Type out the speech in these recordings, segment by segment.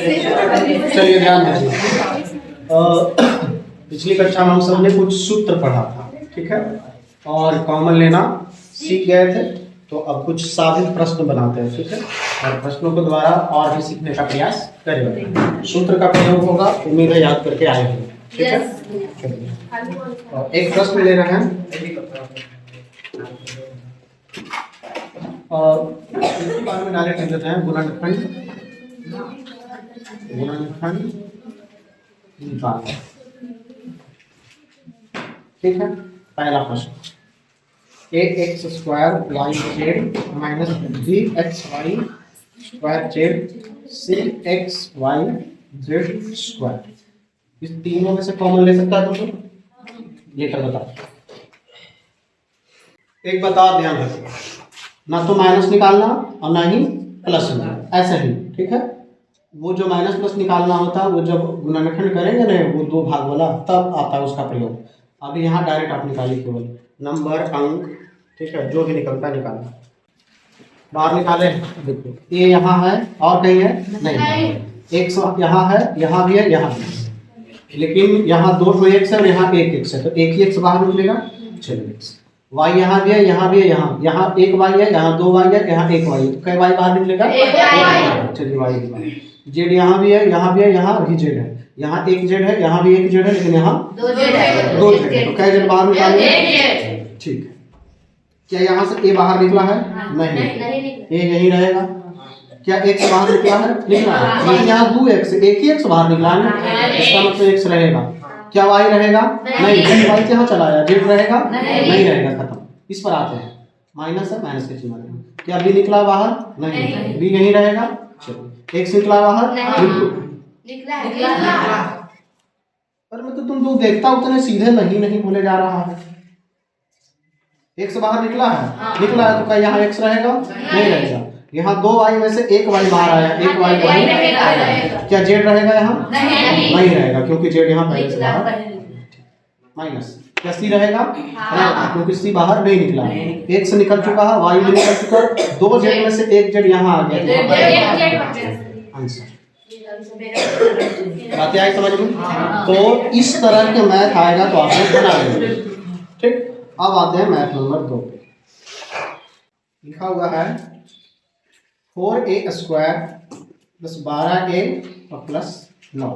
चलिए ध्यान दीजिए, पिछली कक्षा में हम सब ने कुछ सूत्र पढ़ा था, ठीक है, और कॉमन लेना सीख गए थे। तो अब कुछ साबित प्रश्न बनाते हैं, ठीक है, और प्रश्नों को द्वारा और भी सीखने का प्रयास करेंगे। सूत्र का प्रयोग होगा, उम्मीद है याद करके आए होंगे, ठीक है। और एक प्रश्न ले रहे हैं और इसी बारे में डायरेक्ट लिख देते हैं। गुणनखंड निकालना, ठीक है। पहला प्रश्न, a x square y z minus b x y square z c x y z square, इस तीनों में से कॉमन ले सकता है तो लेकर बता। एक बता, ध्यान रखो, ना तो माइनस निकालना और ना ही प्लस निकालना, ऐसा ही, ठीक है। वो जो माइनस प्लस निकालना होता है वो जब गुणनखंड करेंगे ना, वो दो भाग वाला, तब आता है उसका प्रयोग। अभी यहाँ डायरेक्ट आप निकालिए, केवल नंबर अंक, ठीक है, जो भी निकलता है निकालना। बाहर निकाले, देखो ये यहाँ है और कहीं है नहीं, एक्स यहाँ है, यहाँ भी है, यहाँ भी है, लेकिन यहाँ दो तो एक्स है और यहाँ एक एक्स है, तो एक ही एक्स बाहर निकलेगा। चलिए, वाई यहाँ भी है, यहाँ भी है, यहाँ एक वाई है, यहाँ दो वाई है, यहाँ एक वाई है, तो कई वाई बाहर निकलेगा? चलिए वाई। जेड यहाँ भी है, यहाँ भी है, यहाँ भी जेड है, यहाँ एक जेड है, यहाँ भी एक जेड है, लेकिन यहाँ दो जेड है, तो कई जेड बाहर निकालेंगे? ठीक है। क्या यहाँ से ए बाहर निकला है? नहीं, ए यही रहेगा। क्या एक्स बाहर निकला है? निकला है, लेकिन यहाँ दो एक्स, एक ही एक्स बाहर निकला है, इसका मतलब एक्स रहेगा। क्या वाई रहेगा? नहीं, वाई यहाँ चला आया, जेड रहेगा? नहीं रहेगा, खत्म। इस पर आते हैं, माइनस है, माइनस के चिन्ह। क्या बी निकला बाहर? नहीं, बी यही रहेगा। चलो, एक्स निकला बाहर? निकला। पर मैं तो तुम लोग देखता उतने सीधे नहीं बोले जा रहा है। एक्स बाहर निकला है? निकला है, तो क्या यहाँ एक्स रहेगा? नहीं रहेगा। यहाँ दो वाई में से एक वाई बाहर आया, एक वाई बाहर, क्या जेड रहेगा यहाँ? नहीं रहेगा, क्योंकि जेड यहाँ पहले से बाहर। माइनस, क्या सी रहेगा? क्योंकि सी बाहर नहीं निकला, एक से निकल चुका है, वाई भी निकल चुका है, दो जेड में से एक जेड यहाँ आ गया, आंसर। बातें आई समझ में? तो इस तरह के मैथ आएगा तो आपने बना लेंगे, ठीक। अब आते हैं मैथ नंबर 2 पे। लिखा हुआ है 4a स्क्वायर प्लस 12a और प्लस 9।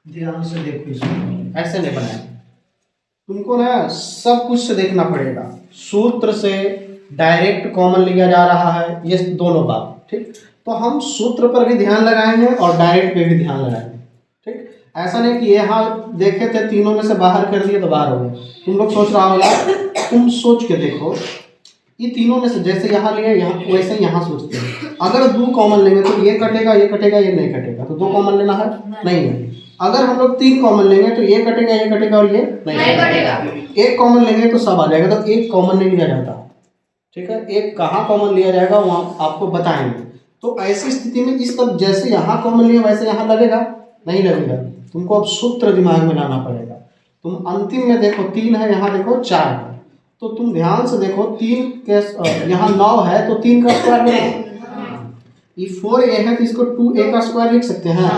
ध्यान से देखो, इसको ऐसे नहीं बनाया, तुमको ना सब कुछ से देखना पड़ेगा। सूत्र से डायरेक्ट कॉमन लिया जा रहा है, ये दोनों बात, ठीक। तो हम सूत्र पर भी ध्यान लगाएंगे और डायरेक्ट पे भी ध्यान लगाएंगे, ठीक। ऐसा नहीं कि यहाँ देखे थे तीनों में से बाहर कर दिए तो बाहर हो गए। तुम लोग सोच रहा होगा, तुम सोच के देखो, ये तीनों में से जैसे यहाँ लिए यहाँ वैसे यहाँ सोचते हैं। अगर दो कॉमन लेंगे तो ये कटेगा, ये कटेगा, ये नहीं कटेगा, तो दो कॉमन लेना है? नहीं है। अगर हम लोग तीन कॉमन लेंगे तो ये कटेगा, ये कटेगा और ये नहीं कटेगा। एक कॉमन लेंगे तो सब आ जाएगा, तो एक कॉमन नहीं लिया जाता, ठीक है। एक कहाँ कॉमन लिया जाएगा वहाँ आपको बताएंगे। तो ऐसी स्थिति में इस तब जैसे यहाँ कॉमन लिया वैसे यहाँ लगेगा? नहीं लगेगा। तुमको अब सूत्र दिमाग में लाना पड़ेगा। तुम अंतिम में देखो 3 है, यहाँ देखो 4 है, तो तुम ध्यान से देखो 3 के यहाँ 9 है तो 3 का स्क्वायर बना। ये 4a है तो इसको 2a का स्क्वायर लिख सकते हैं,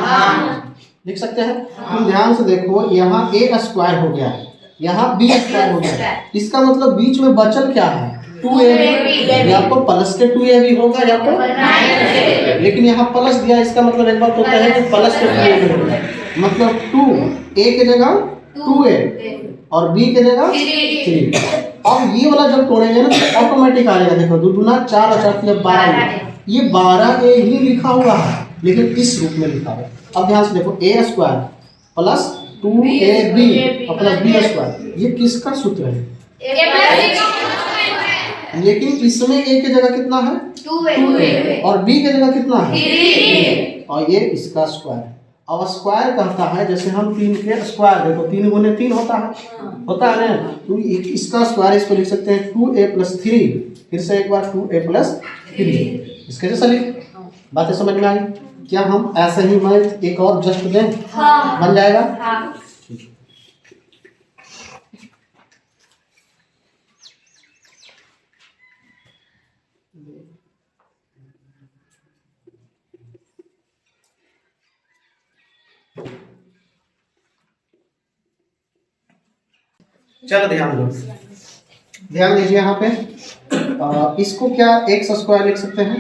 लिख सकते हैं। तुम ध्यान से देखो, यहाँ a का स्क्वायर हो गया, यहाँ b स्क्वायर हो गया, इसका मतलब बीच में बचल क्या है? 2ab। या तो प्लस के 2ab होगा या तो, लेकिन यहाँ प्लस दिया, इसका मतलब एक बात होता है कि प्लस के 2ab होगा, मतलब 2a की जगह 2a और b की जगह 3। अब ये वाला जब तोड़ेंगे ना तो ऑटोमेटिक आएगा, देखो 2 दूना 4 और 4 12, ये 12a ही लिखा हुआ है लेकिन इस रूप में लिखा हुआ है। अब ध्यान से देखो, a स्क्वायर प्लस 2ab और प्लस b स्क्वायर, ये किसका सूत्र है? लेकिन इसमें a की जगह कितना है? 2a और b की जगह कितना है? 3 और ये इसका स्क्वायर। अब स्क्वायर कहता है जैसे हम 3 के स्क्वायर, देखो 3 गुने 3 होता है ना, तो इसका स्क्वायर इसको लिख सकते हैं 2a + 3, फिर से एक बार 2a + 3, इसके जैसा लिख। बातें समझ में आई? क्या हम ऐसे ही मैथ एक और जस्ट दें? बन जाएगा। चलो ध्यान दीजिए यहाँ पे। इसको क्या एक्स स्क्वायर लिख सकते हैं?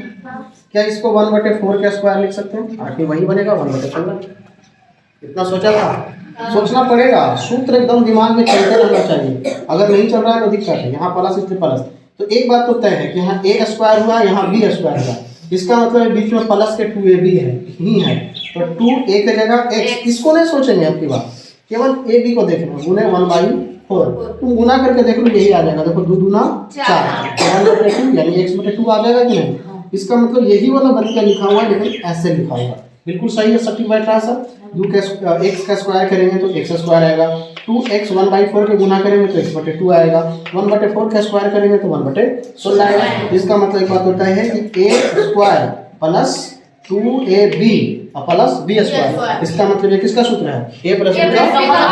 क्या इसको 1/4 का स्क्वायर लिख सकते हैं? आखिर वही बनेगा 1/15। इतना सोचा था? सोचना पड़ेगा, सूत्र एकदम दिमाग में चलते रहना चाहिए। अगर नहीं चल रहा है तो दिक्कत है। यहाँ प्लस इसलिए प्लस, तो एक बात तो तय है कि यहाँ ए स्क्वायर हुआ, यहाँ बी स्क्वायर हुआ। इसका मतलब बीच में प्लस के 2ab है ही है, तो 2a की जगह x। इसको नहीं सोचेंगे आपकी बात, केवल ए बी को देखना। गुने 1/4, तुम गुना करके देख लो, यही आ जाएगा। देखो 2 दूना 4, 1/2 यानी x/2 आ जाएगा कि नहीं? इसका मतलब यही वाला बतिया लिखा हुआ है, लेकिन ऐसे लिखा हुआ। बिल्कुल सही है, सटीक बैठ रहा है सर। x का स्क्वायर करेंगे तो x स्क्वायर आएगा। 2x 1/4 के गुना करेंगे तो x/2 आएगा। 1/4 का स्क्वायर करेंगे तो 1/16 आएगा। इसका मतलब एक बात होता है कि a square plus 2ab plus b square. इसका मतलब ये किसका सूत्र है? a प्लस b का।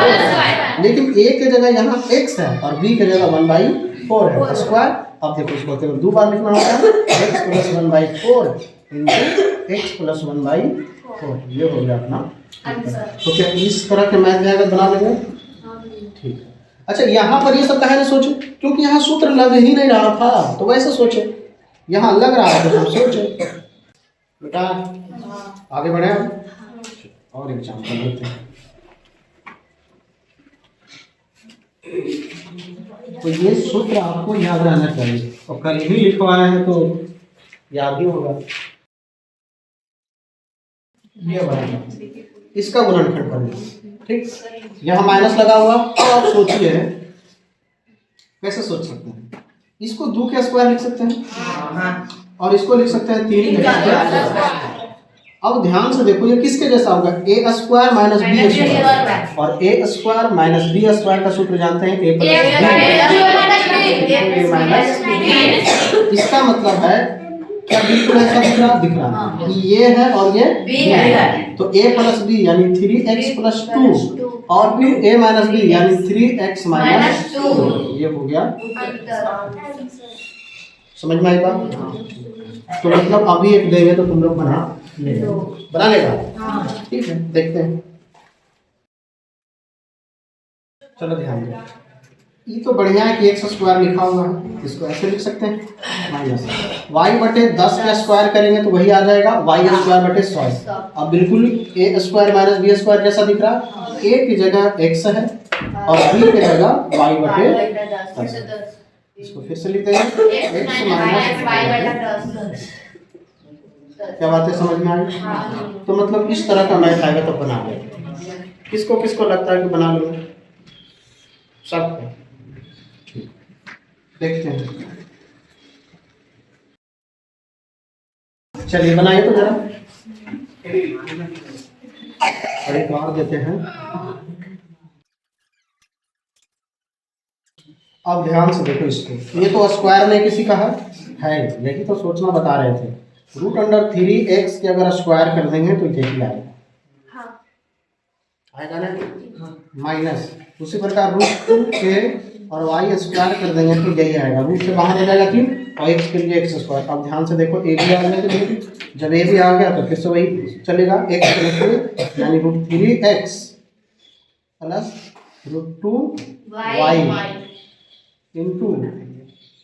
लेकिन a के जगह यहाँ x है और b के जगह 1/4 है स्क्वायर। अब देखो इसको केवल 2 बार लिखना होगा, x plus 1/4 into x plus 1/4। ये हो गया अपना। तो क्या इस तरह के मैथ जाएगा बना लेंगे? ठीक है। अच्छा, यहाँ पर ये सब कहे सोचे, क्योंकि यहाँ सूत्र लग ही नहीं रहा था, तो वैसे सोचे। यहाँ लग रहा है तो हम सोचे। बेटा आगे बढ़े हम और एग्जाम कर लेते हैं। तो ये सूत्र आपको याद रहना चाहिए, और कल भी लिखवाया है तो याद ही होगा। ये बनेगा, इसका गुणनखंड बनेगा। ठीक, यहाँ माइनस लगा हुआ। अब आप सोचिए कैसे सोच सकते हैं। इसको 2 के स्क्वायर लिख सकते हैं और इसको लिख सकते हैं 3 के स्क्वायर। अब ध्यान से देखो, ये किसके जैसा होगा? a square minus b square. और a square minus b square का सूत्र जानते हैं, a माइनस b। इसका मतलब है क्या? बिल्कुल ऐसा दिख रहा है कि ये है और ये b है। तो a प्लस b यानी 3x प्लस 2 और फिर a माइनस b यानी 3x माइनस 2। ये हो गया। समझ में आई बात? तो मतलब अभी एक देंगे तो तुम लोग बना लेगा। ठीक है, देखते हैं। चलो ध्यान दो, ये तो बढ़िया है कि एक्स स्क्वायर लिखा हुआ है, इसको ऐसे लिख सकते हैं माइनस y/10 का स्क्वायर करेंगे तो वही आ जाएगा y² 100। अब बिल्कुल a square minus b square जैसा दिख रहा है। a की जगह x है और b की जगह y/10। इसको फिर से लिखते हैं x माइनस y/10। क्या बात है, समझ में आई? तो मतलब इस तरह का मैथ आएगा तो बना ले। किसको किसको लगता है कि बना लो? सब देखते हैं। चलिए बनाइए तो जरा, एक और देते हैं। अब ध्यान से देखो इसको, ये तो स्क्वायर में किसी का है, यही तो सोचना बता रहे थे। √3x के अगर स्क्वायर कर देंगे तो यही आएगा। आएगा ना? माइनस उसी प्रकार √2 के और y स्क्वायर कर देंगे तो यही आएगा। रूट से बाहर आ जाएगा क्यों? और x के लिए x स्क्वायर। अब ध्यान से देखो, a भी आ गया, तो जब a भी आ गया तो फिर से वही चलेगा, x प्लस यानी √3x plus √2y into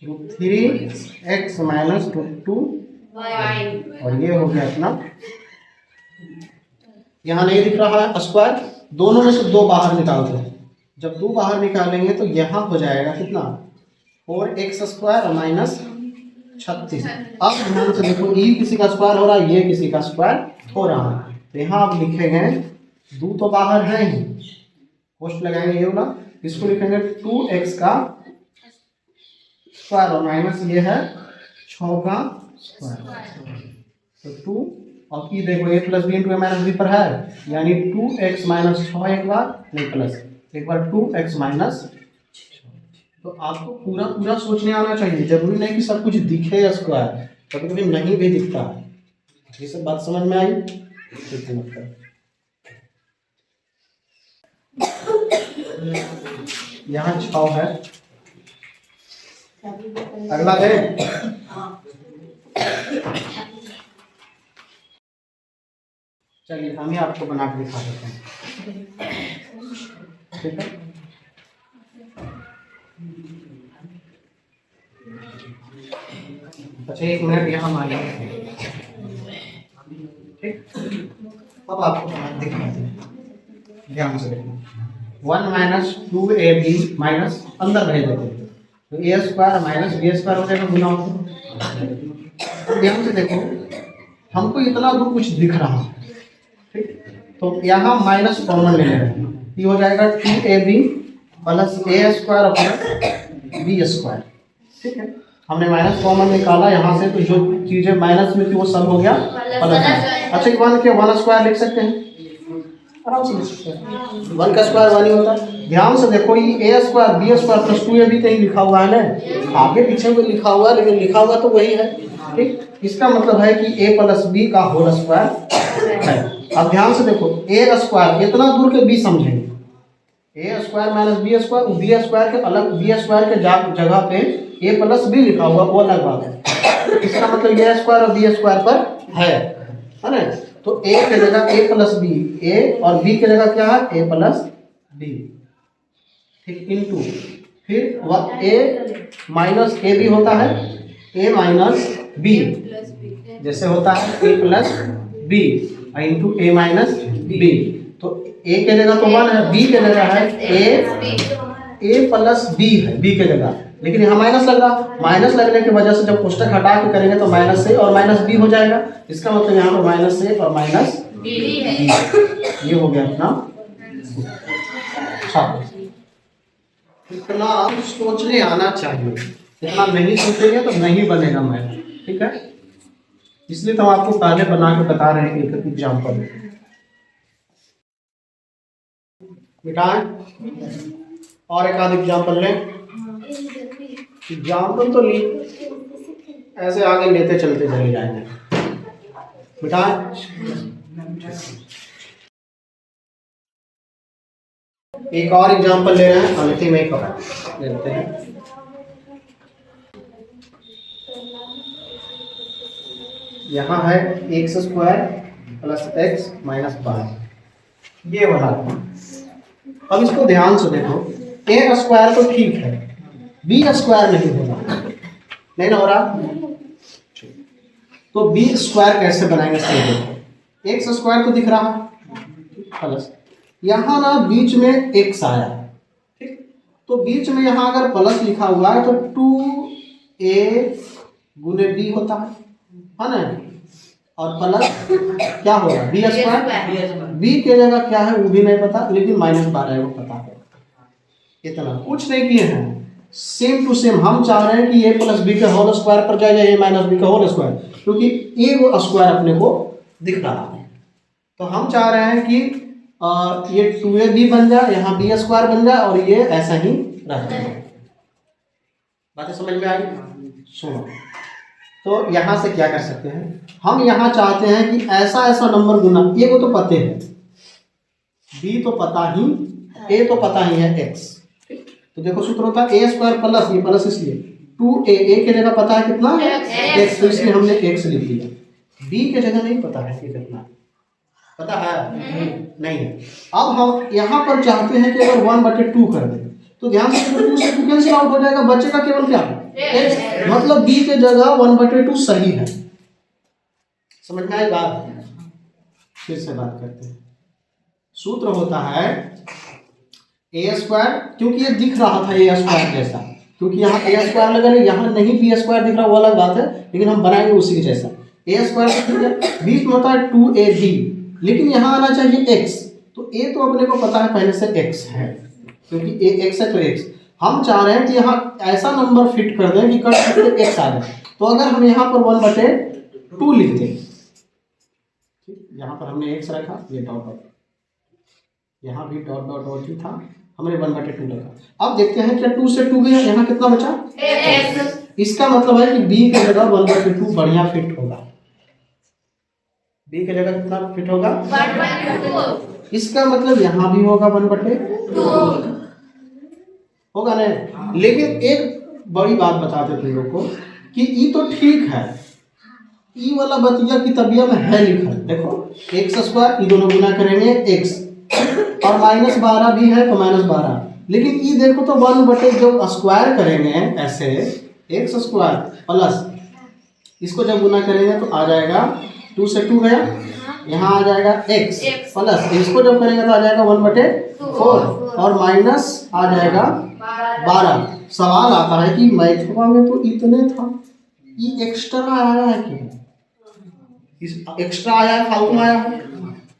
√3x minus √2y। और ये हो गया अपना। यहाँ नहीं दिख रहा है स्क्वायर, दोनों में से 2 बाहर निकालते हैं। जब 2 बाहर निकालेंगे तो यहाँ हो जाएगा कितना? 4x square minus 36। अब ध्यान से देखो, ये किसी का स्क्वायर हो रहा है, ये किसी का स्क्वायर हो रहा है, तो यहाँ आप लिखेंगे 2 तो बाहर है ही, पोस्ट लगाएंगे ये वाला, इसको लिखेंगे 2x का स्क्वायर और माइनस ये है 6 का स्क्वायर। तो 2 और की देखो a plus B into A minus B पर है, यानी 2x माइनस 6 एक बार, नहीं प्लस एक बार 2x माइनस। तो आपको पूरा पूरा सोचने आना चाहिए, जरूरी नहीं कि सब कुछ दिखे स्क्वायर, कभी कभी नहीं भी दिखता है। ये सब बात समझ में आई? यहाँ 6 है, अगला करें। चलिए हम ही आपको बना के दिखा देते हैं, ठीक है। अच्छा 1 मिनट यहाँ मानिए, ठीक। अब आपको दिखाते हैं, ध्यान से देखना। 1 माइनस 2ab माइनस अंदर भेज देते हैं तो ए स्क्वायर माइनस बी स्क्वायर हो जाएगा, गुना होगा। ध्यान से देखो, हमको इतना दूर कुछ दिख रहा है, ठीक। तो यहाँ माइनस कॉमन ले रहे हैं, ये हो जाएगा 2ab प्लस ए स्क्वायर अपॉन बी स्क्वायर, ठीक है। हमने माइनस कॉमन निकाला यहाँ से, तो जो चीजें माइनस में थी वो सब हो गया प्लस में। अच्छा 1 के 1 स्क्वायर लिख सकते हैं, आराम से लिख सकते हैं। 1 का स्क्वायर 1 ही होता है। ध्यान से देखो, ये a square b square plus 2ab कहीं लिखा हुआ है ना, आगे पीछे में लिखा हुआ है, लेकिन लिखा हुआ तो वही है, ठीक। इसका मतलब है कि a प्लस बी का होल स्क्वायर है। अब ध्यान से देखो, ए स्क्वायर इतना दूर के बी समझेंगे, a square minus b square, b square के अलग, बी स्क्वायर के जगह पे ए प्लस बी लिखा हुआ, वो अलग बात है। इसका मतलब ए स्क्वायर और बी स्क्वायर पर है ना। तो ए के जगह ए प्लस बी, ए और बी के जगह क्या है, ए प्लस बी, ठीक, इनटू फिर वह ए माइनस ए भी होता है, ए माइनस बी जैसे होता है ए plus B into A minus B. तो ए के जगह तो 1 है, बी के जगह है ए प्लस बी है, बी के जगह, लेकिन यहाँ माइनस लग रहा, माइनस लगने की वजह से जब कोष्टक हटा के करेंगे तो माइनस ए और माइनस बी हो जाएगा। इसका मतलब यहाँ पर माइनस ए और माइनस बी, ये हो गया अपना। इतना सोचने आना चाहिए, इतना नहीं सोचेंगे तो नहीं बनेगा मैथ, ठीक है। इसलिए तो हम आपको पहले बना के बता रहे हैं एक एग्जाम्पल। मिटाएं और एक आध एग्जाम्पल लें। एग्जाम्पल तो ली, ऐसे आगे लेते चलते चले जाएंगे। मिटाएं। एक और एग्जाम्पल ले रहे हैं, अंतिम एक और लेते हैं। यहाँ है x square plus x minus 12, ये वाला। अब इसको ध्यान से देखो, ए स्क्वायर तो ठीक है, बी स्क्वायर नहीं हो रहा, नहीं ना हो रहा, तो बी स्क्वायर कैसे बनाएंगे? इससे देखो, एक्स स्क्वायर तो दिख रहा प्लस, यहाँ ना बीच में एक्स आया, ठीक, तो बीच में यहाँ अगर प्लस लिखा हुआ है तो 2a गुने बी होता है ना, और प्लस क्या होगा बी स्क्वायर, बी के जगह क्या है वो भी नहीं पता, लेकिन -12 है वो पता है। इतना कुछ नहीं किए हैं, सेम टू सेम हम चाह रहे हैं कि a प्लस बी के होल स्क्वायर पर जाए या a माइनस बी का होल स्क्वायर, क्योंकि a वो स्क्वायर अपने को दिख रहा है, तो हम चाह रहे हैं कि ये 2ab बन जाए, यहाँ बी स्क्वायर बन जाए और ये ऐसा ही रह जाए। बातें समझ में आई? सुनो, तो यहाँ से क्या कर सकते हैं हम, यहाँ चाहते हैं कि ऐसा ऐसा नंबर गुना, ए को तो पते हैं, बी तो पता ही, ए तो पता ही है x, तो देखो सूत्र होता है ए स्क्वायर प्लस, ये प्लस इसलिए 2a, ए के जगह पता है कितना x, तो इसलिए हमने x लिख दिया। b के जगह नहीं पता है कि कितना, पता है नहीं है। अब हम यहाँ पर चाहते हैं कि अगर 1/2 कर दें, तो ध्यान से 2 से 2 कैंसिल आउट हो जाएगा, बचेगा केवल क्या x, मतलब b के जगह 1/2 सही है। समझ में आई बात? फिर से बात करते हैं। सूत्र होता है ए स्क्वायर, क्योंकि ये दिख रहा था ए स्क्वायर जैसा, क्योंकि यहाँ ए स्क्वायर लगा नहीं, यहाँ नहीं बी स्क्वायर दिख रहा, वो अलग बात है, लेकिन हम बनाएंगे उसी जैसा। ए स्क्वायर ठीक है, बीच में होता है 2ab, लेकिन यहाँ आना चाहिए x, तो a तो अपने को पता है पहले से x है, क्योंकि a x है तो x। हम चाह रहे हैं कि यहाँ ऐसा नंबर फिट कर दें कि कट सकते x आ जाए, तो अगर हम यहाँ पर 1/2 लिख दें, यहाँ पर हमने x रखा, ये डॉट डॉट, यहाँ भी डॉट डॉट डॉट ही था, हमने 1/2 रखा। अब देखते हैं क्या 2 से 2 गया, यहाँ कितना बचा x, इसका मतलब है कि b के जगह 1/2 बढ़िया फिट होगा, b के जगह कितना फिट होगा 1/2, इसका मतलब यहाँ भी होगा 1/2 होगा ना। लेकिन एक बड़ी बात बताते तुम लोग को कि ई तो ठीक है, ई वाला बतिया की तबिया में है लिखा, देखो एक्स स्क्वायर, ई दोनों गुना करेंगे x, और -12 भी है तो -12, लेकिन ई देखो तो 1/, जब स्क्वायर करेंगे ऐसे x स्क्वायर प्लस इसको जब गुना करेंगे तो आ जाएगा 2 से 2 गया, यहाँ आ जाएगा x प्लस इसको जब करेंगे तो आ जाएगा 1/4 और माइनस आ जाएगा 12। सवाल आता है कि मैथवा में तो इतने था, ये एक्स्ट्रा आया है क्यों? इस एक्स्ट्रा आया है, फालतू में आया है।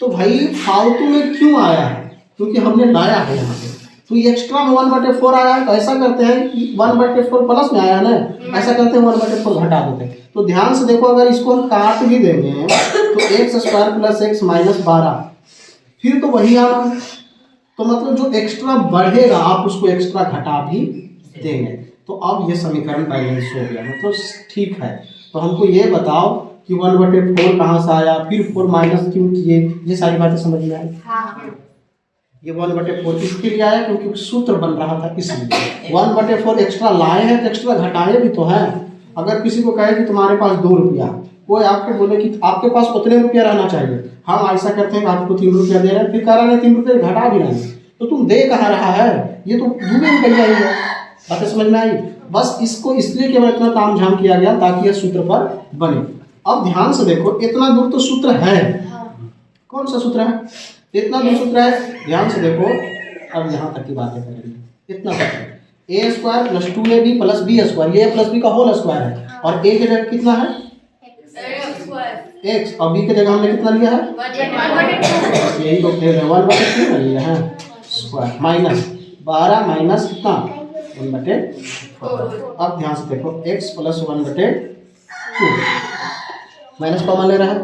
तो भाई फालतू में क्यों आया है? क्योंकि हमने लाया है यहाँ पे, तो ये एक्स्ट्रा में 1/4 आया है। तो ऐसा करते हैं कि 1/4 प्लस में आया ना, ऐसा करते हैं 1/4 घटा देते हैं। तो ध्यान से देखो, अगर इसको हम काट भी देंगे तो x² प्लस x माइनस 12 फिर तो वही आना है। तो मतलब जो एक्स्ट्रा बढ़ेगा आप उसको एक्स्ट्रा घटा भी देंगे। तो अब ये समीकरण बैलेंस हो गया, मतलब ठीक है। तो हमको ये बताओ कि 1/4 कहाँ से आया, फिर 4 माइनस क्यों किए, ये सारी बातें समझ में आई। ये 1/4 इसके लिए आया क्योंकि सूत्र बन रहा था, इसलिए 1/4 एक्स्ट्रा लाए हैं तो एक्स्ट्रा घटाए भी तो हैं। अगर किसी को कहे कि तुम्हारे पास 2 रुपया, कोई आपको बोले कि आपके पास उतने रुपया रहना चाहिए, हम ऐसा करते हैं कि आपको 3 रुपया दे रहे हैं, फिर कह रहे हैं 3 रुपये घटा भी रहे हैं, तो तुम दे कहाँ रहा है, ये तो 2 रुपया ही है। बातें समझ में आई। बस इसको इसलिए केवल इतना ताम झाम किया गया ताकि यह सूत्र पर बने। अब ध्यान से देखो, इतना दूर तो सूत्र है, कौन सा सूत्र है, इतना दूर सूत्र है, ध्यान से देखो। अब यहाँ तक की बातें करेंगे। इतना सूत्र a² plus 2ab plus b², ये प्लस b का होल स्क्वायर है, और a की जगह कितना है x, और b की जगह हमने कितना लिया है, यही तो खेल है, 1/3 लिया है स्क्वायर, माइनस 12 माइनस कितना 1/4। अब ध्यान से देखो, x प्लस 1/2 माइनस कॉमन ले रहा है,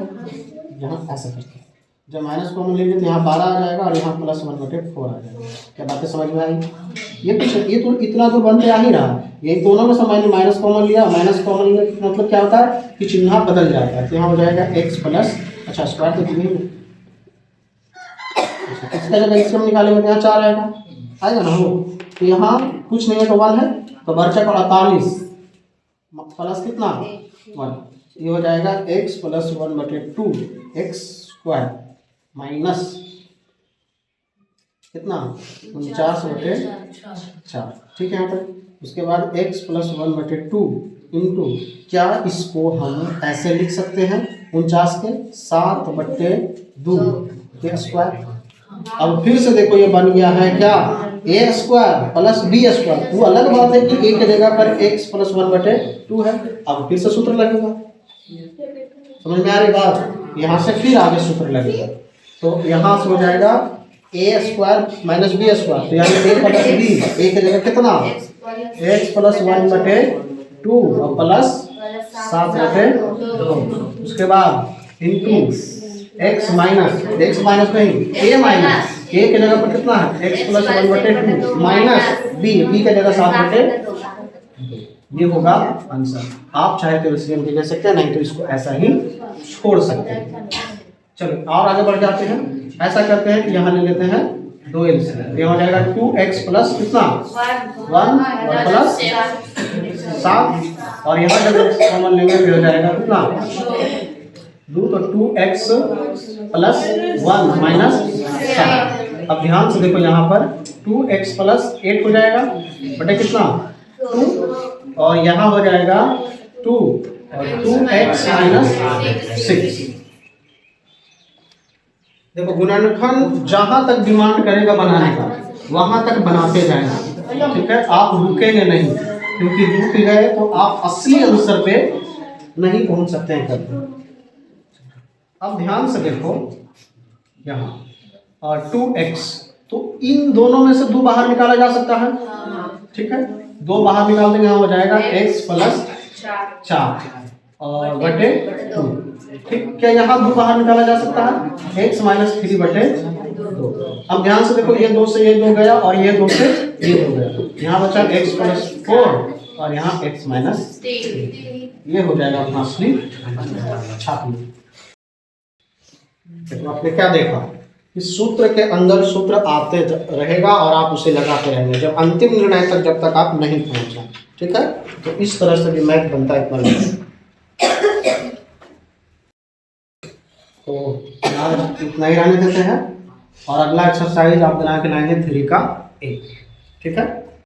यहाँ ऐसा करते हैं, जब माइनस कॉमन लेंगे तो यहाँ 12 आ जाएगा और यहाँ प्लस 1/4 आ जाएगा। क्या बातें समझ में आई। ये तो इतना तो बनते आ ही रहा, ये दोनों में से मैंने माइनस कॉमन लिया, माइनस कॉमन लेने का मतलब क्या होता है कि चिन्ह बदल जाता है। तो यहाँ हो जाएगा x प्लस, अच्छा स्क्वायर तो दिए, इसका जब x हम निकालेंगे तो यहाँ 4 आएगा ना हो, तो यहाँ कुछ नहीं है तो 1 है, तो बचा 48 प्लस कितना 1, ये हो जाएगा x प्लस 1/2 x² माइनस कितना 49/4, ठीक है यहाँ पर। उसके बाद x प्लस 1/2 इंटू, क्या इसको हम ऐसे लिख सकते हैं 49 के 7/2 a²। अब फिर से देखो ये बन गया है क्या a² प्लस b²। वो अलग बात है कि a की जगह पर x प्लस 1/2 है। अब फिर से सूत्र लगेगा, समझ में आ रही बात। यहाँ से फिर आगे सूत्र लगेगा, तो यहाँ से हो जाएगा a² माइनस b², तो यानी a प्लस b, a की जगह कितना x प्लस 1/2 और प्लस 7/2, उसके बाद इंटू x माइनस नहीं a माइनस, a की जगह पर कितना है x प्लस 1/2 माइनस b की जगह 7/2, ये होगा आंसर। आप चाहे तो एलसीएम ले सकते हैं, नहीं तो इसको ऐसा ही छोड़ सकते हैं। चलो और आगे बढ़ जाते हैं। ऐसा करते हैं कि यहाँ ले लेते हैं 2 एलसीएम, ये हो जाएगा 2x प्लस कितना 1 और प्लस 7, और यहाँ जब कॉमन लेंगे फिर हो जाएगा कितना 2, तो 2x प्लस 1 माइनस 7। अब ध्यान से देखो, यहाँ पर 2x प्लस 8 हो जाएगा बटे कितना 2, और यहाँ हो जाएगा 2 और 2x माइनस 6। देखो गुणनखंड जहां तक डिमांड करेगा बनाने का वहां तक बनाते जाएंगे, ठीक है। आप रुकेंगे नहीं, क्योंकि रुक गए तो आप असली आंसर पे नहीं पहुंच सकते हैं कभी। अब ध्यान से देखो यहाँ और 2x, तो इन दोनों में से 2 बाहर निकाला जा सकता है, ठीक है। 2 बाहर निकाल देंगे, हो जाएगा x प्लस 4 और बटे 2, ठीक। क्या यहाँ 2 बाहर निकाला जा सकता है x माइनस 3/2। अब ध्यान से देखो, ये 2 से ये 2 गया और ये 2 से ये 2 गया, यहाँ बचा x प्लस 4 और यहाँ x माइनस 3, ये हो जाएगा अपना असली छात्र। तो आपने क्या देखा, इस सूत्र के अंदर सूत्र आते रहेगा और आप उसे लगाते रहेंगे जब अंतिम निर्णय तक, जब तक आप नहीं पहुंचे, ठीक है। तो इस तरह से भी मैथ बनता है इतना। तो आज इतना ही रहने देते हैं, और अगला एक्सरसाइज आप बना के लाएंगे 3 का 1, ठीक है।